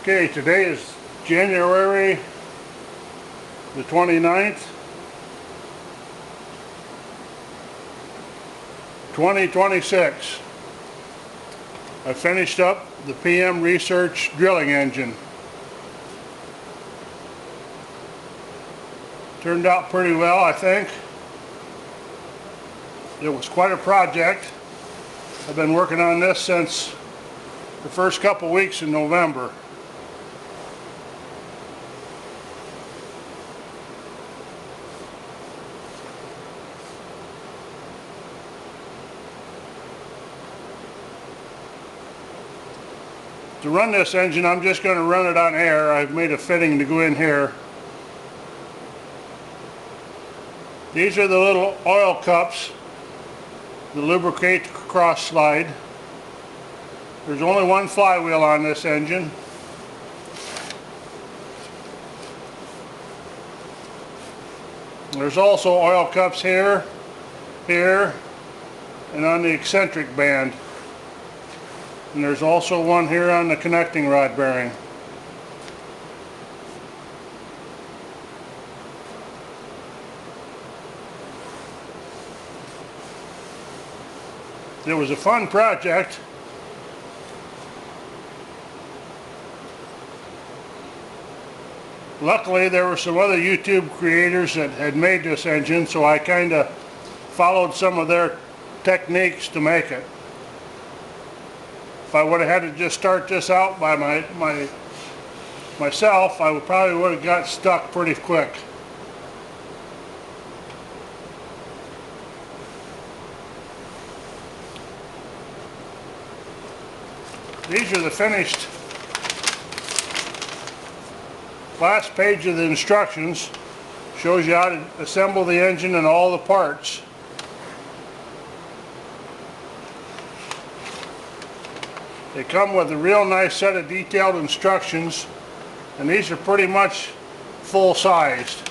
Okay, today is January the 29th, 2026. I finished up the PM Research drilling engine. Turned out pretty well, I think. It was quite a project. I've been working on this since the first couple weeks in November. To run this engine, I'm just going to run it on air. I've made a fitting to go in here. These are the little oil cups that lubricate the cross slide. There's only one flywheel on this engine. There's also oil cups here, here, and on the eccentric band. And there's also one here on the connecting rod bearing. It was a fun project. Luckily, there were some other YouTube creators that had made this engine, so I kind of followed some of their techniques to make it. If I would have had to just start this out by myself, I probably would have got stuck pretty quick. These are the finished last page of the instructions. Shows you how to assemble the engine and all the parts. They come with a real nice set of detailed instructions, and these are pretty much full-sized.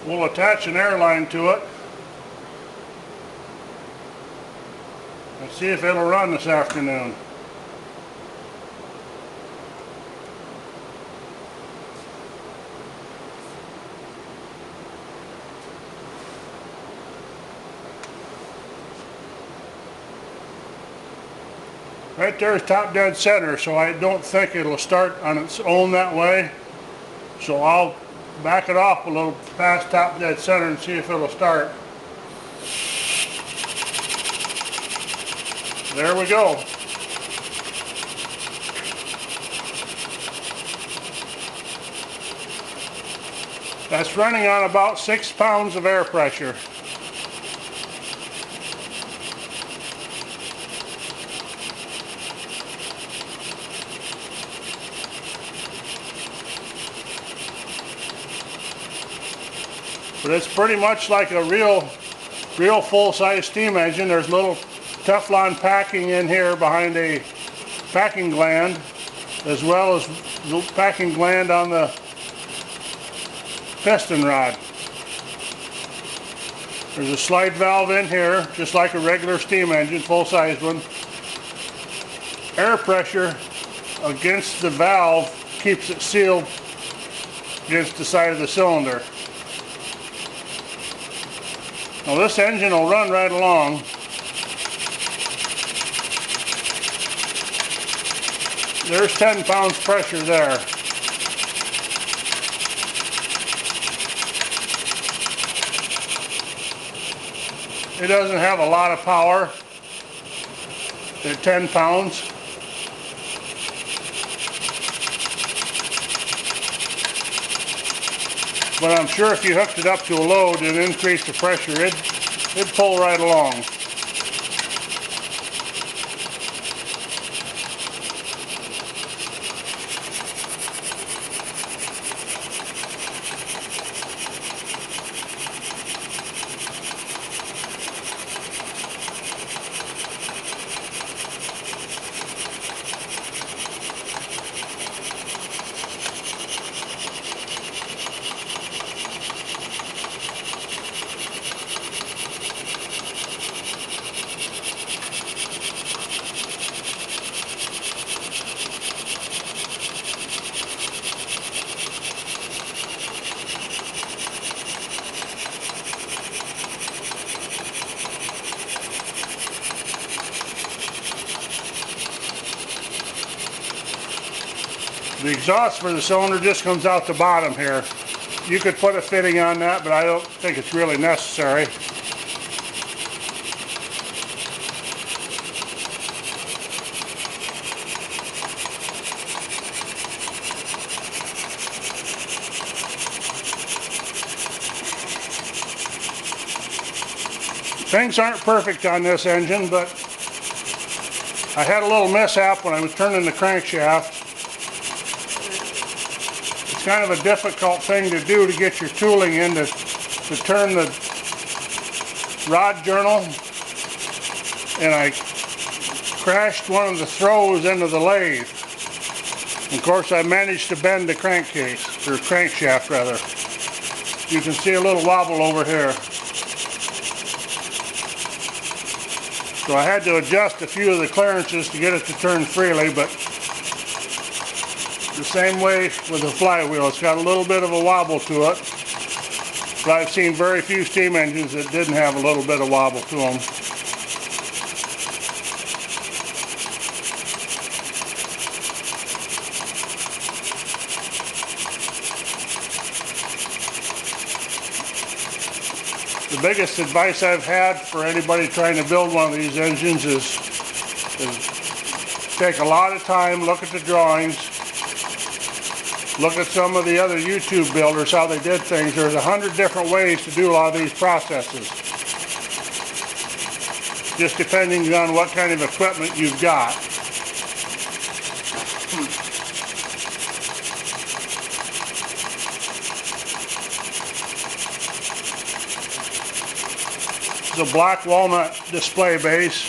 We'll attach an air line to it and see if it'll run this afternoon. Right there is top dead center, so I don't think it'll start on its own that way. So I'll back it off a little past top dead center and see if it'll start. There we go. That's running on about 6 pounds of air pressure. But it's pretty much like a real full-size steam engine. There's little Teflon packing in here behind a packing gland, as well as the packing gland on the piston rod. There's a slide valve in here, just like a regular steam engine, full-size one. Air pressure against the valve keeps it sealed against the side of the cylinder. Now this engine will run right along. There's 10 pounds pressure there. It doesn't have a lot of power at 10 pounds. But I'm sure if you hooked it up to a load and increased the pressure, it'd pull right along. The exhaust for the cylinder just comes out the bottom here. You could put a fitting on that, but I don't think it's really necessary. Things aren't perfect on this engine, but I had a little mishap when I was turning the crankshaft. It's kind of a difficult thing to do to get your tooling in to turn the rod journal, and I crashed one of the throws into the lathe. Of course, I managed to bend the crankcase, or crankshaft rather. You can see a little wobble over here. So I had to adjust a few of the clearances to get it to turn freely, but the same way with the flywheel, it's got a little bit of a wobble to it. But I've seen very few steam engines that didn't have a little bit of wobble to them. The biggest advice I've had for anybody trying to build one of these engines is take a lot of time, look at the drawings, look at some of the other YouTube builders, how they did things. There's 100 different ways to do a lot of these processes, just depending on what kind of equipment you've got. The black walnut display base.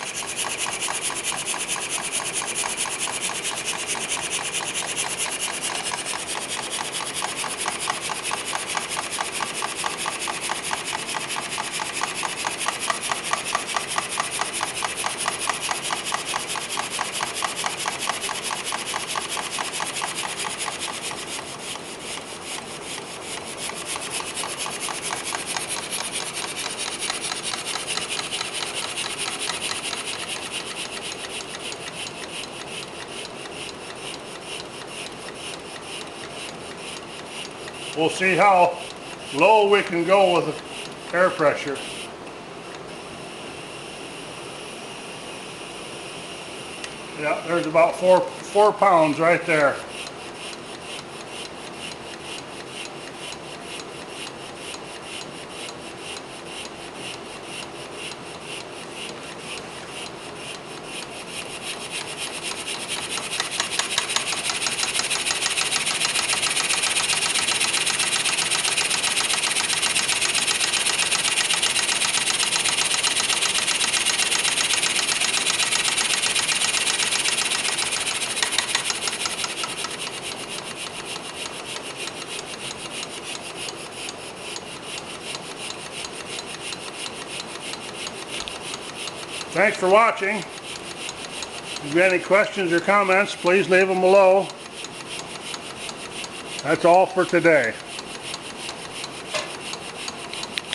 We'll see how low we can go with the air pressure. Yeah, there's about four pounds right there. Thanks for watching. If you have any questions or comments, please leave them below. That's all for today.